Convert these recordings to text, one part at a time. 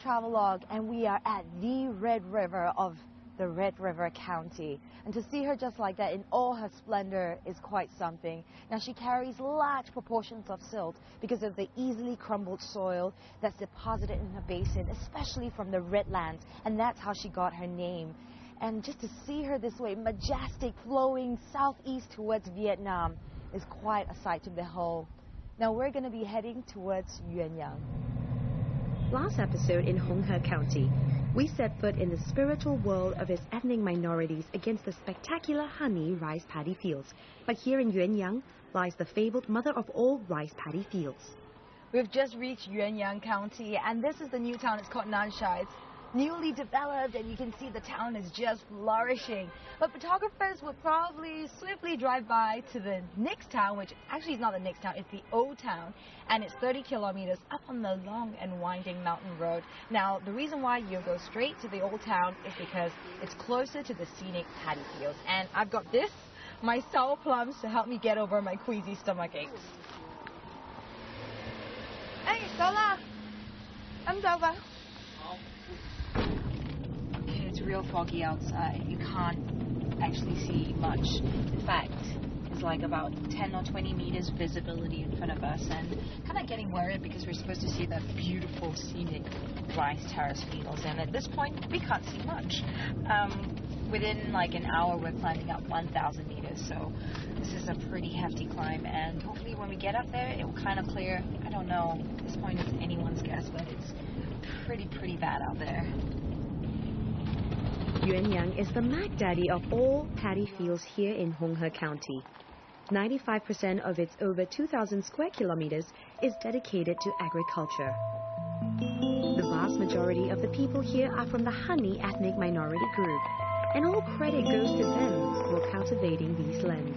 Travelogue, and we are at the Red River of the Red River County. And to see her just like that in all her splendor is quite something. Now, she carries large proportions of silt because of the easily crumbled soil that's deposited in her basin, especially from the Redlands, and that's how she got her name. And just to see her this way, majestic, flowing southeast towards Vietnam, is quite a sight to behold. Now we're going to be heading towards Yuanyang. Last episode in Hung He County, we set foot in the spiritual world of its ethnic minorities against the spectacular honey rice paddy fields. But here in Yuanyang lies the fabled mother of all rice paddy fields. We've just reached Yuanyang County, and this is the new town. It's called Nansha. It's newly developed, and you can see the town is just flourishing. But photographers would probably swiftly drive by to the next town, which actually is not the next town, it's the old town, and it's 30 kilometers up on the long and winding mountain road. Now, the reason why you go straight to the old town is because it's closer to the scenic paddy fields. And I've got this, my sour plums, to help me get over my queasy stomach aches. Hey, Sola! I'm over. It's real foggy outside. You can't actually see much. In fact, it's like about 10 or 20 meters visibility in front of us, and kind of getting worried because we're supposed to see the beautiful scenic rice terrace fields, and at this point we can't see much. Within like an hour we're climbing up 1,000 meters, so this is a pretty hefty climb, and hopefully when we get up there it will kind of clear. I don't know, at this point it's anyone's guess, but it's pretty bad out there. Yuanyang is the Mac Daddy of all paddy fields here in Hung He County. 95% of its over 2,000 square kilometers is dedicated to agriculture. The vast majority of the people here are from the Honey ethnic minority group, and all credit goes to them for cultivating these lands.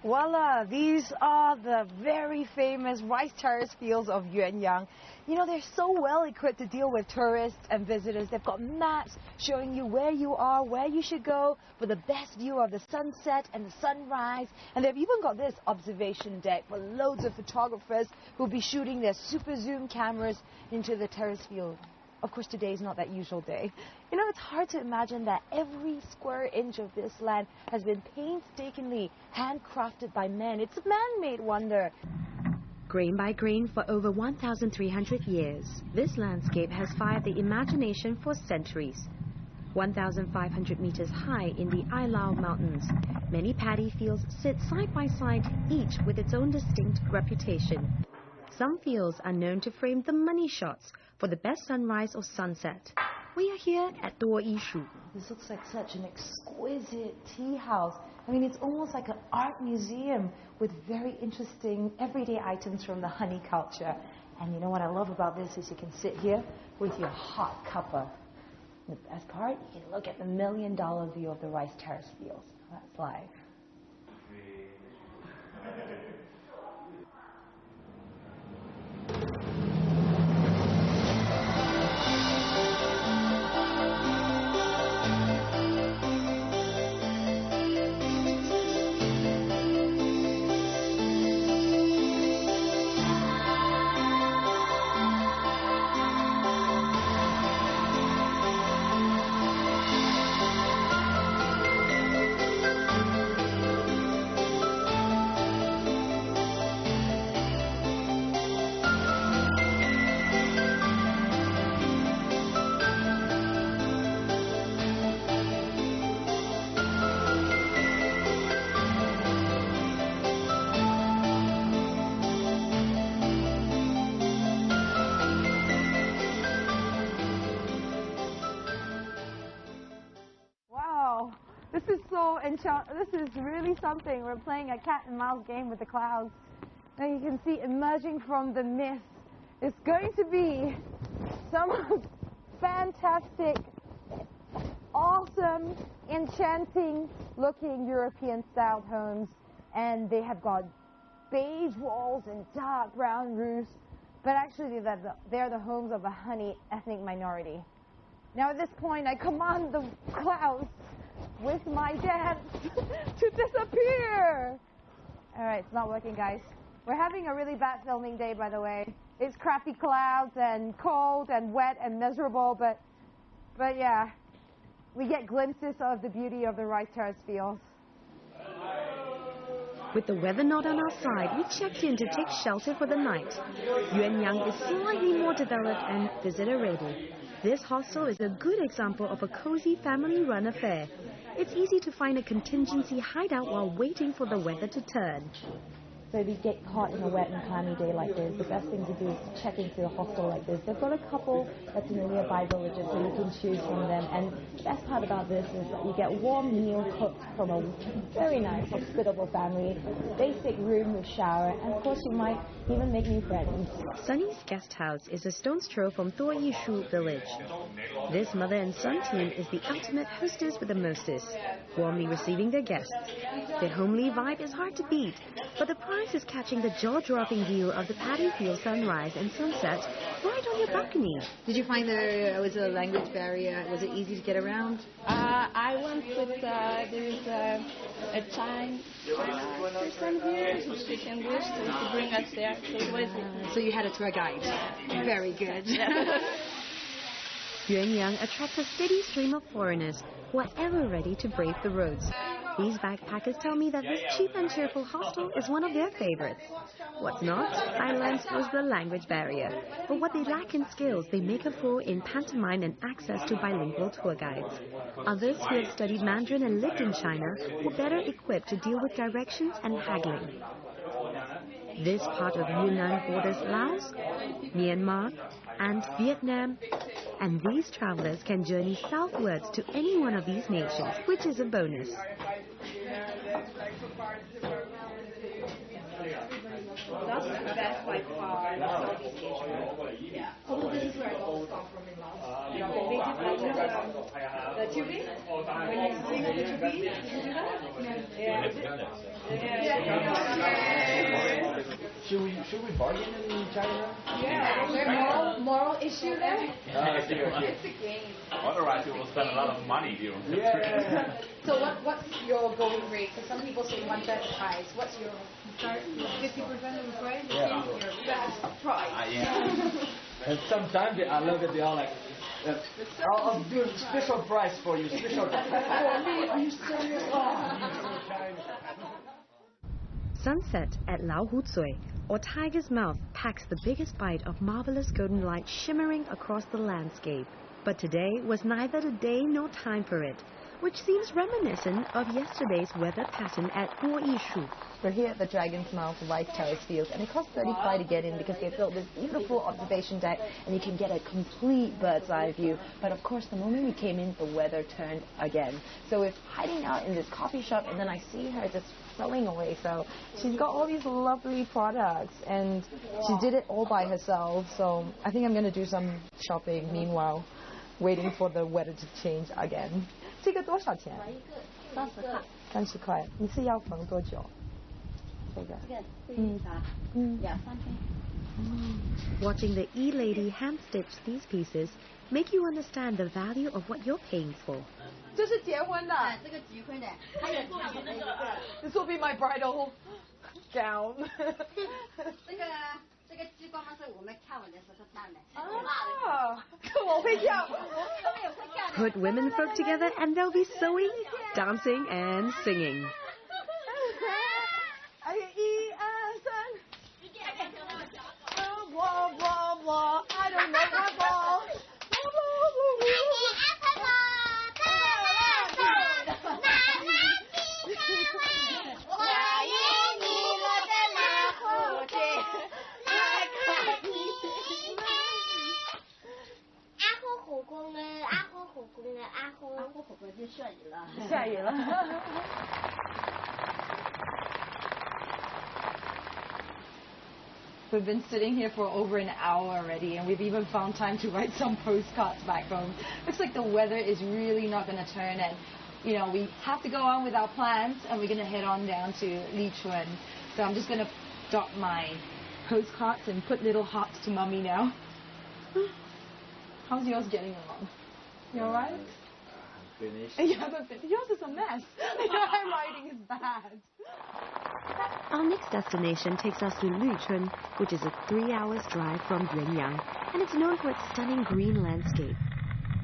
Voila, these are the very famous rice terrace fields of Yuanyang. You know, they're so well equipped to deal with tourists and visitors. They've got maps showing you where you are, where you should go for the best view of the sunset and the sunrise. And they've even got this observation deck for loads of photographers who'll be shooting their super zoom cameras into the terrace field. Of course, today is not that usual day. You know, it's hard to imagine that every square inch of this land has been painstakingly handcrafted by men. It's a man-made wonder. Grain by grain for over 1,300 years, this landscape has fired the imagination for centuries. 1,500 meters high in the Ai Lao Mountains, many paddy fields sit side by side, each with its own distinct reputation. Some fields are known to frame the money shots for the best sunrise or sunset. We are here at Duo Yishu. This looks like such an exquisite tea house. I mean, it's almost like an art museum with very interesting everyday items from the honey culture. And you know what I love about this is you can sit here with your hot cuppa. And the best part, you can look at the $1 million view of the rice terrace fields. That's life. This is really something. We're playing a cat and mouse game with the clouds. Now you can see emerging from the mist, it's going to be some fantastic, awesome, enchanting looking European style homes. And they have got beige walls and dark brown roofs, but actually they're the homes of a Honey ethnic minority. Now at this point I command the clouds with my dance to disappear. All right, it's not working, guys. We're having a really bad filming day, by the way. It's crappy clouds and cold and wet and miserable, but yeah, we get glimpses of the beauty of the rice terrace fields. With the weather not on our side, we checked in to take shelter for the night. Yuanyang is slightly more developed and visitor-ready. This hostel is a good example of a cozy family-run affair. It's easy to find a contingency hideout while waiting for the weather to turn. So if you get caught in a wet and clammy day like this, the best thing to do is to check into a hostel like this. They've got a couple that's in the nearby villages, so you can choose from them. And the best part about this is that you get warm meal cooked from a very nice, hospitable family, basic room with shower, and of course you might even make new friends. Sunny's guest house is a stone's throw from Duoyishu village. This mother and son team is the ultimate hostess with the mostest, warmly receiving their guests. Their homely vibe is hard to beat, but the prize is catching the jaw-dropping view of the paddy field sunrise and sunset right on your balcony. Did you find there was a language barrier? Was it easy to get around? I went with, there's a China person here who speaks English to bring us there. So you had a tour guide. Very good. Yuanyang attracts a steady stream of foreigners who are ever ready to brave the roads. These backpackers tell me that this cheap and cheerful hostel is one of their favorites. What's not, silence was the language barrier. But what they lack in skills, they make up for in pantomime and access to bilingual tour guides. Others who have studied Mandarin and lived in China were better equipped to deal with directions and haggling. This part of Yunnan borders Laos, Myanmar, and Vietnam, and these travelers can journey southwards to any one of these nations, which is a bonus. That's the best by far in Southeast Asia. Yeah. Although this is where I got the song from in Laos. They did the tubing. When you sing the tubing, did you do that? Yeah. Should we bargain in China? Yeah. Is there a moral issue there? It's a game. Otherwise, you will spend a lot of money during the trip. So what's your going rate? Because some people say 1/3 the price. What's your 50% of the price? Yeah. Your best price. Yeah. And sometimes they are like, I'll do a special price for you. Special price. For me, are you serious? Sunset at Lao Hutsui, or Tiger's Mouth, packs the biggest bite of marvelous golden light shimmering across the landscape. But today was neither the day nor time for it, which seems reminiscent of yesterday's weather pattern at Duoyishu. We're here at the Dragon's Mouth Rice Terrace Fields, and it costs 35 to get in because they built this beautiful observation deck, and you can get a complete bird's eye view. But of course, the moment we came in, the weather turned again. So we're hiding out in this coffee shop, and then I see her just throwing away. So she's got all these lovely products, and she did it all by herself. So I think I'm going to do some shopping meanwhile, waiting for the weather to change again. 这个多少钱？30块。你是要缝多久？这个。2-3天。Watching the E-lady hand-stitch these pieces make you understand the value of what you're paying for. 这是结婚的。这个结婚的。This will be my bridal gown. 这个激光是我们跳舞的时候跳的。我会跳。Put women folk together and they'll be sewing, dancing and singing. I don't know what We've been sitting here for over an hour already, and we've even found time to write some postcards back home. Looks like the weather is really not going to turn, and you know, we have to go on with our plans, and we're going to head on down to Lichuan. So I'm just going to dot my postcards and put little hearts to Mummy now. How's yours getting along? You alright? finished. You haven't finished. Yours is a mess. Your handwriting is bad. Our next destination takes us to Luchun, which is a 3 hours drive from Yuanyang, and it's known for its stunning green landscape.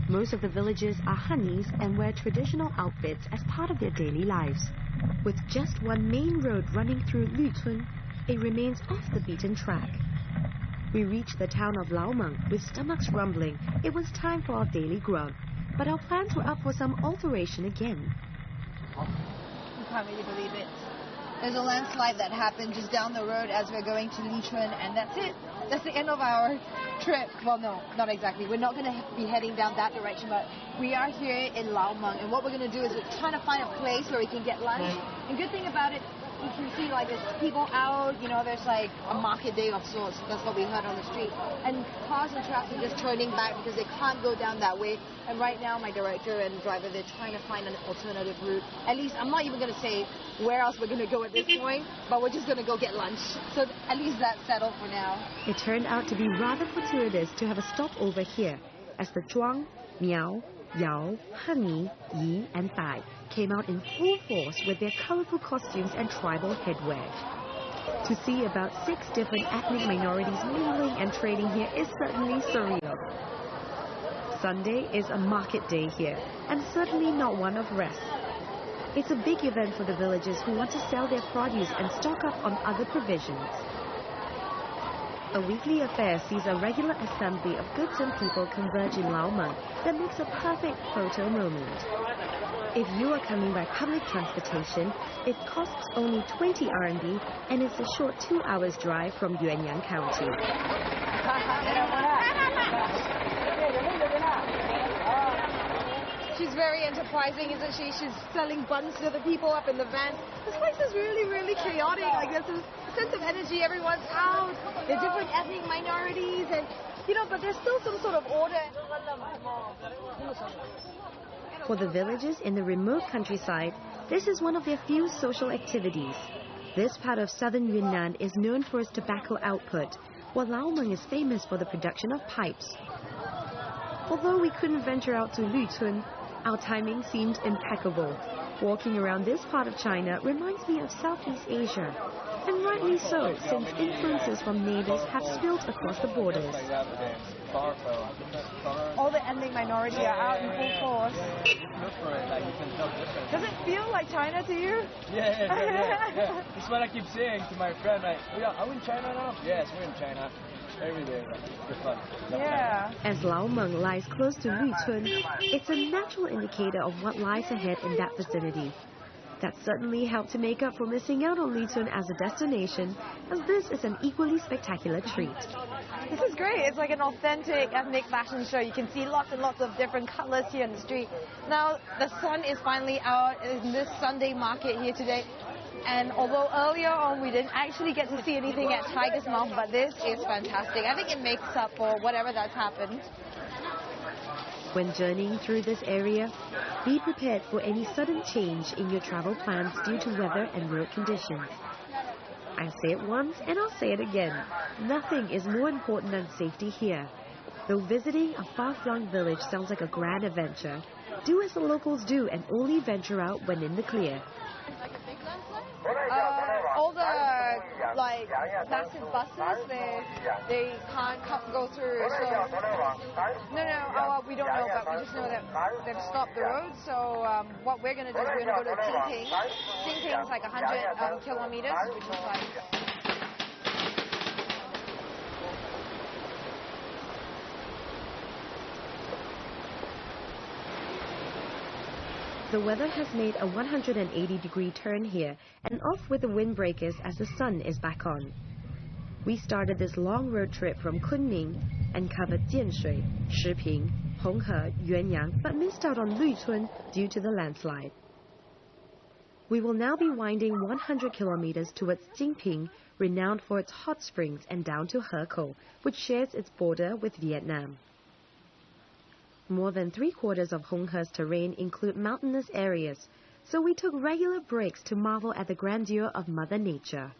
Most of the villagers are Hanis and wear traditional outfits as part of their daily lives. With just one main road running through Luchun, it remains off the beaten track. We reached the town of Laomeng with stomachs rumbling. It was time for our daily grub, but our plans were up for some alteration again. You can't really believe it. There's a landslide that happened just down the road as we're going to Lichuan, and that's it. That's the end of our trip. Well, no, not exactly. We're not going to be heading down that direction, but we are here in Laomeng, and what we're going to do is we're trying to find a place where we can get lunch. And good thing about it, you can see like there's people out, you know, there's like a market day of sorts. That's what we heard on the street. And cars and trucks are just turning back because they can't go down that way. And right now my director and driver, they're trying to find an alternative route. At least I'm not even going to say where else we're going to go at this point, but we're just going to go get lunch. So at least that's settled for now. It turned out to be rather fortuitous to have a stopover here, as the Zhuang, Miao, Yao, Hani, Yi and Bai came out in full force with their colorful costumes and tribal headwear. To see about 6 different ethnic minorities mingling and trading here is certainly surreal. Sunday is a market day here, and certainly not one of rest. It's a big event for the villagers who want to sell their produce and stock up on other provisions. A weekly affair sees a regular assembly of goods and people converge in Laomeng that makes a perfect photo moment. If you are coming by public transportation, it costs only 20 RMB and it's a short 2 hours drive from Yuanyang County. She's very enterprising, isn't she? She's selling buns to the people up in the van. This place is really, really chaotic. Like there's a sense of energy. Everyone's out. There are different ethnic minorities, and you know, but there's still some sort of order. For the villagers in the remote countryside, this is one of their few social activities. This part of southern Yunnan is known for its tobacco output, while Laomeng is famous for the production of pipes. Although we couldn't venture out to Luchun, our timing seemed impeccable. Walking around this part of China reminds me of Southeast Asia, and rightly so, since influences from neighbors have spilled across the borders. All the ethnic minorities are out in full force. Does it feel like China to you? Yeah. That's what I keep saying to my friend. Like, are we in China now? Yes, we're in China. Every day, it's fun. Yeah. As Laomeng lies close to Luchun, it's a natural indicator of what lies ahead in that vicinity. That certainly helped to make up for missing out on Luchun as a destination, as this is an equally spectacular treat. This is great. It's like an authentic ethnic fashion show. You can see lots and lots of different colors here in the street. Now, the sun is finally out in this Sunday market here today. And although earlier on we didn't actually get to see anything at Tiger's Mouth, but this is fantastic. I think it makes up for whatever that's happened. When journeying through this area, be prepared for any sudden change in your travel plans due to weather and road conditions. I say it once and I'll say it again. Nothing is more important than safety here. Though visiting a far-flung village sounds like a grand adventure, do as the locals do and only venture out when in the clear. All the like massive buses, they can't go through. So we don't know, but we just know that they've stopped the road. So what we're going to do is we're going to go to Jingping. Jingping's like 100 kilometers, which is like. The weather has made a 180-degree turn here and off with the windbreakers as the sun is back on. We started this long road trip from Kunming and covered Jianshui, Shiping, Honghe, Yuanyang, but missed out on Luchun due to the landslide. We will now be winding 100 kilometers towards Jingping, renowned for its hot springs, and down to Hekou, which shares its border with Vietnam. More than 3/4 of Honghe's terrain include mountainous areas, so we took regular breaks to marvel at the grandeur of Mother Nature.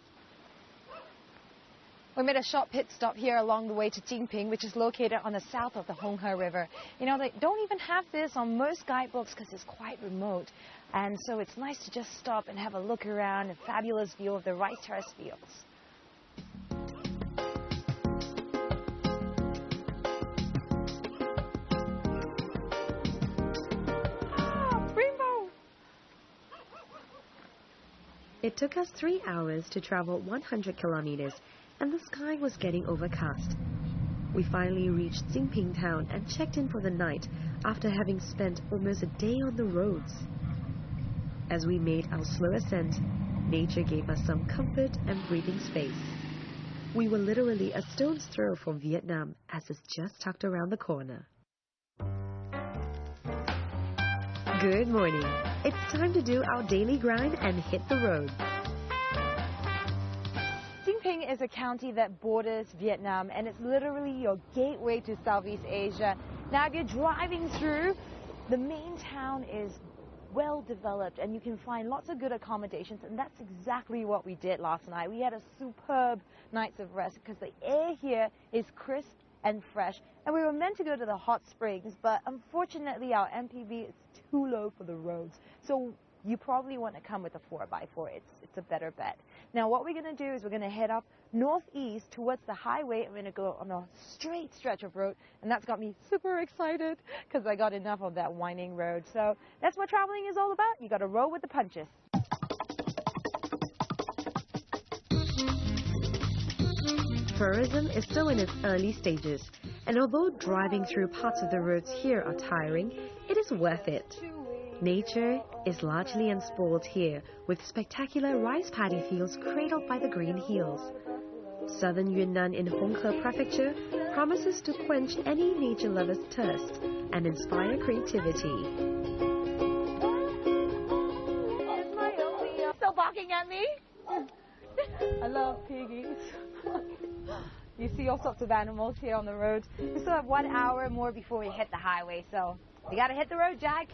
We made a short pit stop here along the way to Jinping, which is located on the south of the Honghe River. You know, they don't even have this on most guidebooks because it's quite remote. And so it's nice to just stop and have a look around, a fabulous view of the rice terrace fields. It took us 3 hours to travel 100 kilometers, and the sky was getting overcast. We finally reached Jinping town and checked in for the night after having spent almost a day on the roads. As we made our slow ascent, nature gave us some comfort and breathing space. We were literally a stone's throw from Vietnam, as it's just tucked around the corner. Good morning. It's time to do our daily grind and hit the road. Jinping is a county that borders Vietnam, and it's literally your gateway to Southeast Asia. Now, if you're driving through, the main town is well developed, and you can find lots of good accommodations, and that's exactly what we did last night. We had a superb night's of rest because the air here is crisp and fresh, and we were meant to go to the hot springs, but unfortunately our MPV is too low for the roads, so you probably want to come with a 4x4. It's a better bet. Now what we're going to do is we're going to head up northeast towards the highway, and we're going to go on a straight stretch of road, and that's got me super excited because I got enough of that winding road. So that's what traveling is all about. You got to roll with the punches. Tourism is still in its early stages, and although driving through parts of the roads here are tiring, it is worth it. Nature is largely unspoiled here, with spectacular rice paddy fields cradled by the green hills. Southern Yunnan in Honghe Prefecture promises to quench any nature lover's thirst and inspire creativity. Still barking at me? I love piggies. You see all sorts of animals here on the road. We still have 1 hour more before we hit the highway, so you gotta hit the road, Jack.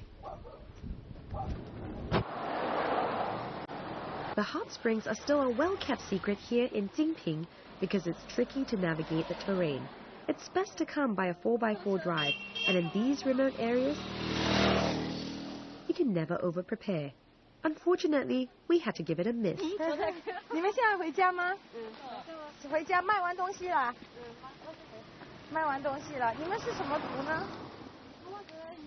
The hot springs are still a well-kept secret here in Jinping because it's tricky to navigate the terrain. It's best to come by a 4x4 drive, and in these remote areas, you can never over-prepare. Unfortunately, we had to give it a miss. 你们现在回家吗？回家卖完东西了。卖完东西了。你们是什么族呢？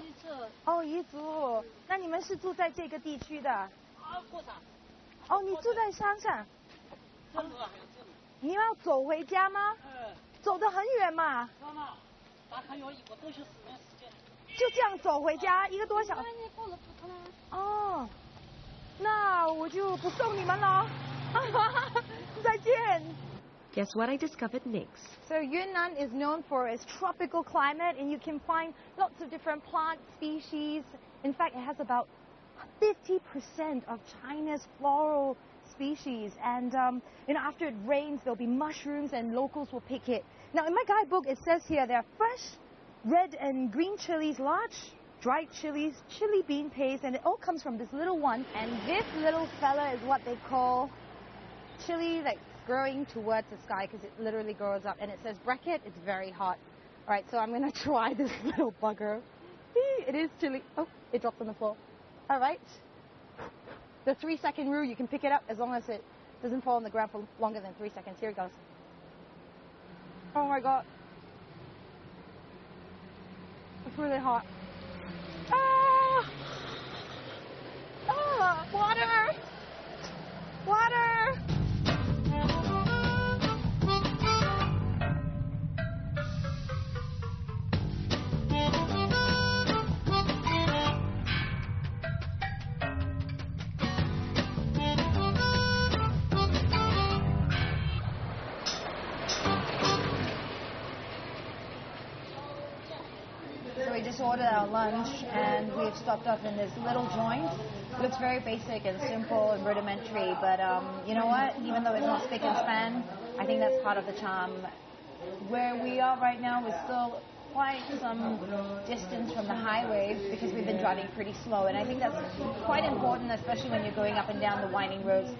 彝族。哦，彝族。那你们是住在这个地区的？过山。哦，你住在山上。你要走回家吗？走得很远嘛。就这样走回家1个多小时。哦。那我就不送你们了。再见。Guess what I discovered next? So Yunnan is known for its tropical climate, and you can find lots of different plant species. In fact, it has about 50% of China's floral species. And after it rains, there'll be mushrooms, and locals will pick it. Now, in my guidebook, it says here there are fresh red and green chilies, large dried chilies, chili bean paste, and it all comes from this little one. And this little fella is what they call chili that's growing towards the sky, because it literally grows up. And it says bracket, it's very hot. All right, so I'm going to try this little bugger. It is chili. Oh, it drops on the floor. All right. The 3-second rule, you can pick it up as long as it doesn't fall on the ground for longer than 3 seconds. Here it goes. Oh my God. It's really hot. Water! Water! So we just ordered our lunch, and we've stopped up in this little joint. It looks very basic and simple and rudimentary, but you know what? Even though it's not spick and span, I think that's part of the charm. Where we are right now is still quite some distance from the highway because we've been driving pretty slow, and I think that's quite important, especially when you're going up and down the winding roads.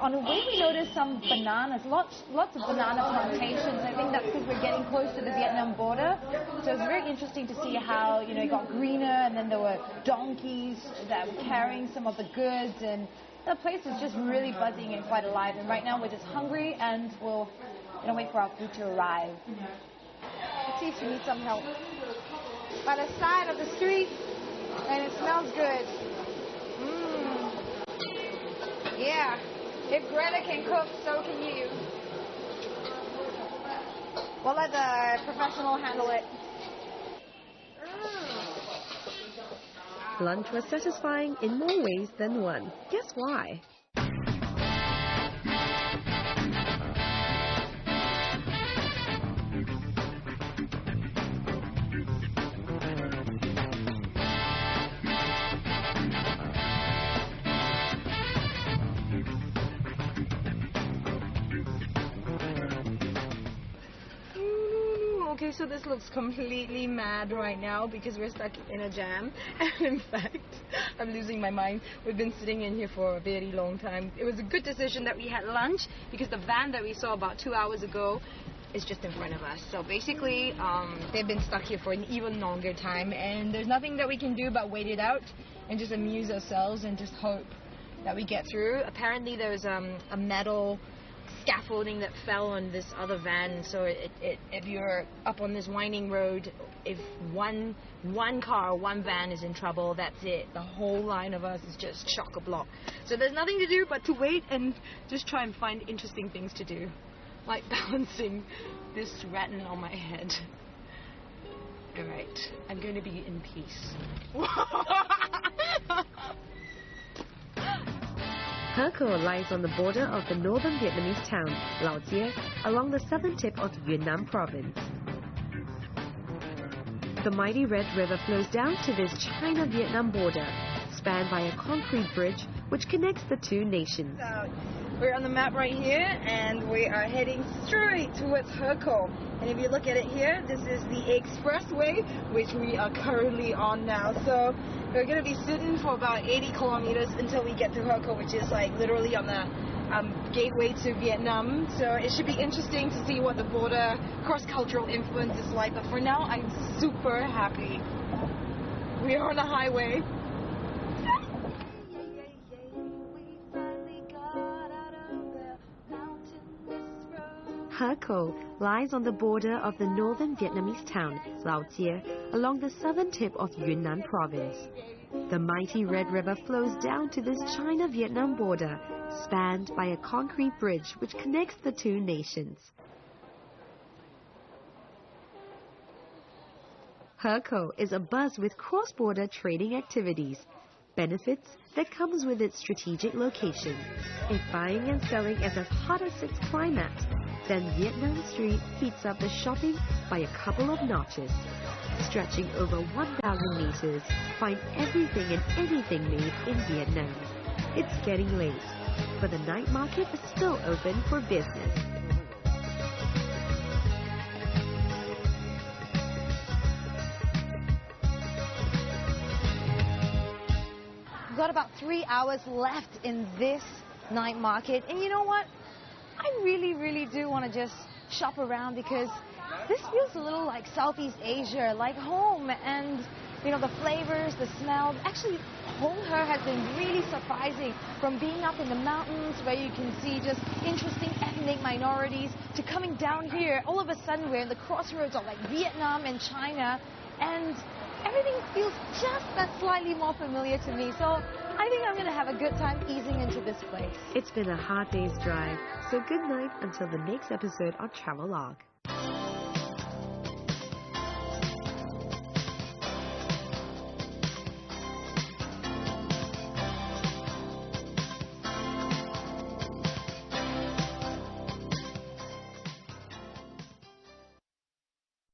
On the way, we noticed some bananas, lots of banana plantations. I think that's because we're getting close to the Vietnam border. So it's very interesting to see how, you know, it got greener, and then there were donkeys that were carrying some of the goods, and the place is just really buzzing and quite alive. And right now we're just hungry, and we'll wait for our food to arrive. Let's see if you need some help. By the side of the street, and it smells good. Yeah. If Greta can cook, so can you. We'll let the professional handle it. Lunch was satisfying in more ways than one. Guess why? Okay, so this looks completely mad right now because we're stuck in a jam. And in fact, I'm losing my mind. We've been sitting in here for a very long time. It was a good decision that we had lunch because the van that we saw about 2 hours ago is just in front of us. So basically, they've been stuck here for an even longer time, and there's nothing that we can do but wait it out and just amuse ourselves and just hope that we get through. Apparently there's a metal scaffolding that fell on this other van, so if you're up on this winding road, if one car, one van is in trouble, that's it. The whole line of us is just chock-a-block. So there's nothing to do but to wait and just try and find interesting things to do, like balancing this rattan on my head. Alright, I'm going to be in peace. Herco lies on the border of the northern Vietnamese town, Lao Jie, along the southern tip of Yunnan province. The mighty Red River flows down to this China-Vietnam border, spanned by a concrete bridge which connects the two nations. We're on the map right here, and we are heading straight towards Herco. And if you look at it here, this is the expressway, which we are currently on now. So we're going to be sitting for about 80 kilometers until we get to Herco, which is like literally on the gateway to Vietnam. So it should be interesting to see what the border cross-cultural influence is like. But for now, I'm super happy. We are on a highway. Herco lies on the border of the northern Vietnamese town, Lao Jie, along the southern tip of Yunnan province. The mighty Red River flows down to this China-Vietnam border, spanned by a concrete bridge which connects the two nations. Herco is abuzz with cross-border trading activities, benefits that comes with its strategic location. If buying and selling is as hot as its climate, then Vietnam Street heats up the shopping by a couple of notches. Stretching over 1,000 meters, find everything and anything made in Vietnam. It's getting late, but the night market is still open for business. We've got about 3 hours left in this night market, and you know what? I really do want to just shop around because this feels a little like Southeast Asia, like home, and you know, the flavors, the smells. Actually, Hong He has been really surprising, from being up in the mountains where you can see just interesting ethnic minorities to coming down here. All of a sudden, we're in the crossroads of like Vietnam and China, and everything feels just that slightly more familiar to me. So I think I'm going to have a good time easing into this place. It's been a hard day's drive, so good night until the next episode on Travelogue.